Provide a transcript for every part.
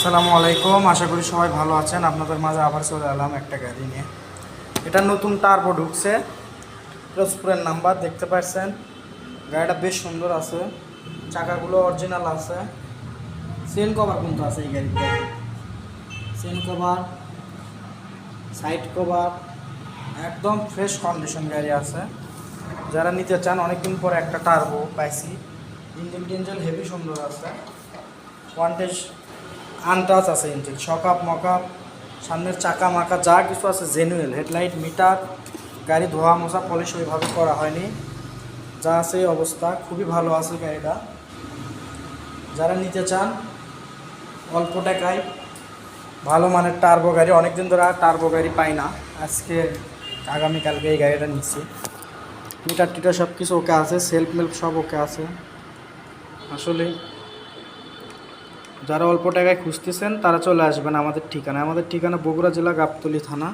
আসসালামু আলাইকুম, আশা করি সবাই ভালো আছেন। আপনাদের মাঝে আবার চলে এলাম একটা গাড়ি নিয়ে। এটা নতুন টার্বো ঢুকছে, পিরোজপুরের নাম্বার দেখতে পাচ্ছেন। গাড়িটা বেশ সুন্দর আছে, চাকাগুলো অরিজিনাল আছে। চেন কভার কিন্তু আছে এই গাড়িতে, চেন কভার, সাইড কভার, একদম ফ্রেশ কন্ডিশন গাড়ি আছে। যারা নিতে চান, অনেকদিন পরে একটা টার্বো পাইছি। ইঞ্জিন টিঞ্জিন হেভি সুন্দর আছে, ওয়ান্টেজ আনটাচ আছে। ইঞ্জিন শকআপ মকআপ, সামনের চাকা মাকা যা কিছু আছে জেনুইন। হেডলাইট, মিটার, গাড়ি ধোয়া মোছা পলিশ ওইভাবে করা হয়নি, যা আছে এই অবস্থা। খুবই ভালো আছে গাড়িটা। যারা নিতে চান অল্প টাকায় ভালো মানের টার্বো গাড়ি, অনেকদিন ধরে টার্বো গাড়ি পাই না, আজকে আগামীকালকে এই গাড়িটা নিচ্ছি। মিটার টিটার সব কিছু ওকে আছে, সেলফ মেল্প সব ওকে আছে। আসলে যারা অল্প টাকায় খুঁজতেছেন তারা চলে আসবেন আমাদের ঠিকানা বগুড়া জেলা গাবতলী থানা।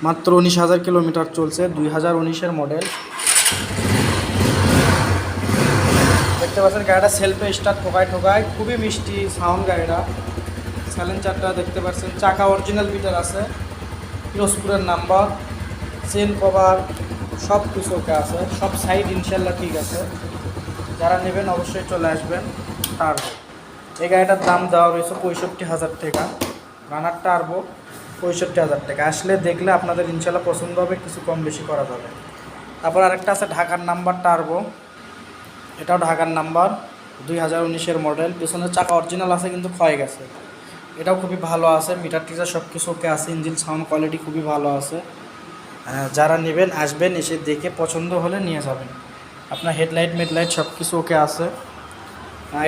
মাত্র 19,000 কিলোমিটার চলছে, 2019-এর মডেল। দেখতে পাচ্ছেন গাড়িটা সেলফে স্টার্ট, ঠোকায় খুবই মিষ্টি সাউন্ড গাড়িটা। সাইলেন্সারটা দেখতে পাচ্ছেন, চাকা অরিজিনাল মিটার আছে, পিরোজপুরের নাম্বার, চেন কভার সব কিছু ওকে আছে, সব সাইড ইনশাল্লাহ ঠিক আছে। যারা নেবেন অবশ্যই চলে আসবেন। টার্বো এই গাড়িটার দাম দেওয়া রয়েছে 65,000 টাকা। রানার টার্বো 65,000 টাকা। আসলে দেখলে আপনাদের ইনশাল্লাহ পছন্দ হবে, কিছু কম বেশি করা যাবে। তারপর আরেকটা আছে ঢাকার নাম্বার টার্বো, এটাও ঢাকার নাম্বার, 2019-এর মডেল। পেছনের চাকা অরিজিনাল আছে কিন্তু ক্ষয়ে গেছে, এটাও খুবই ভালো আছে। মিটার টিটার সব কিছু ওকে আছে, ইঞ্জিন সাউন্ড কোয়ালিটি খুবই ভালো আছে। যারা নেবেন আসবেন, এসে দেখে পছন্দ হলে নিয়ে যাবেন। আপনার হেডলাইট মেডলাইট সব কিছু ওকে আছে।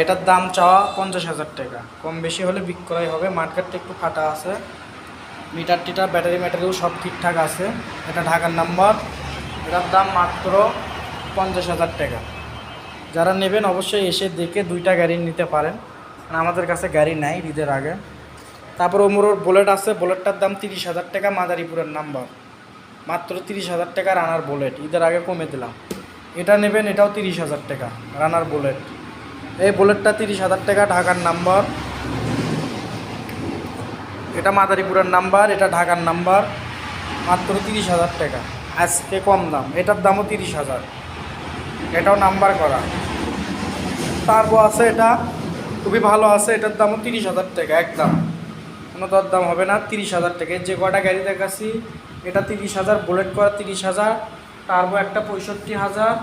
এটার দাম চাওয়া 50,000 টাকা, কম বেশি হলে বিক্রয় হবে। মার্কেটটা একটু ফাটা আছে, মিটার টিটার ব্যাটারি ম্যাটারিও সব ঠিকঠাক আছে। এটা ঢাকার নাম্বার, এটার দাম মাত্র 50,000 টাকা। যারা নেবেন অবশ্যই এসে দেখে দুইটা গাড়ি নিতে পারেন, কারণ আমাদের কাছে গাড়ি নাই ঈদের আগে। তারপর ওমরোর বুলেট আছে, বুলেটটার দাম 30,000 টাকা, মাদারীপুরের নাম্বার, মাত্র 30,000 টাকা রানার বুলেট, ঈদের আগে কমে দিলাম। এটা নেবেন, এটাও 30,000 টাকা রানার বুলেট। এই বুলেটটা 30,000 টাকা, ঢাকার নাম্বার। এটা মাদারীপুরের নাম্বার, এটা ঢাকার নাম্বার, মাত্র 30,000 টাকা, আজকে কম দাম। এটার দামও 30,000, এটাও নাম্বার করা। টার্বো আছে, এটা খুবই ভালো আছে, এটার দামও 30,000 টাকা, একদম কোনো দরদাম হবে না। 30,000 টাকা যে কটা গাড়ি দেখাচ্ছি, এটা 30,000, বুলেট করা 30,000, টার্বো একটা 65,000।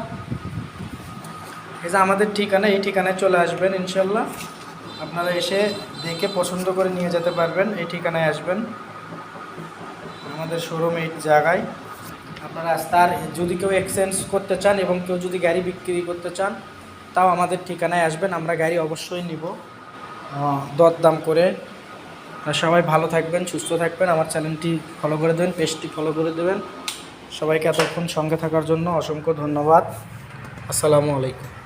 এই যে আমাদের ঠিকানা, এই ঠিকানায় চলে আসবেন ইনশাল্লাহ। আপনারা এসে দেখে পছন্দ করে নিয়ে যেতে পারবেন। এই ঠিকানায় আসবেন, আমাদের শোরুম এই জায়গায়। আপনারা তার যদি কেউ এক্সচেঞ্জ করতে চান এবং কেউ যদি গাড়ি বিক্রি করতে চান, তাও আমাদের ঠিকানায় আসবেন, আমরা গাড়ি অবশ্যই নিব দরদাম করে। সবাই ভালো থাকবেন, সুস্থ থাকবেন। আমার চ্যানেলটি ফলো করে দেবেন, পেজটি ফলো করে দেবেন। সবাইকে এতক্ষণ সঙ্গে থাকার জন্য অসংখ্য ধন্যবাদ। আসসালামু আলাইকুম।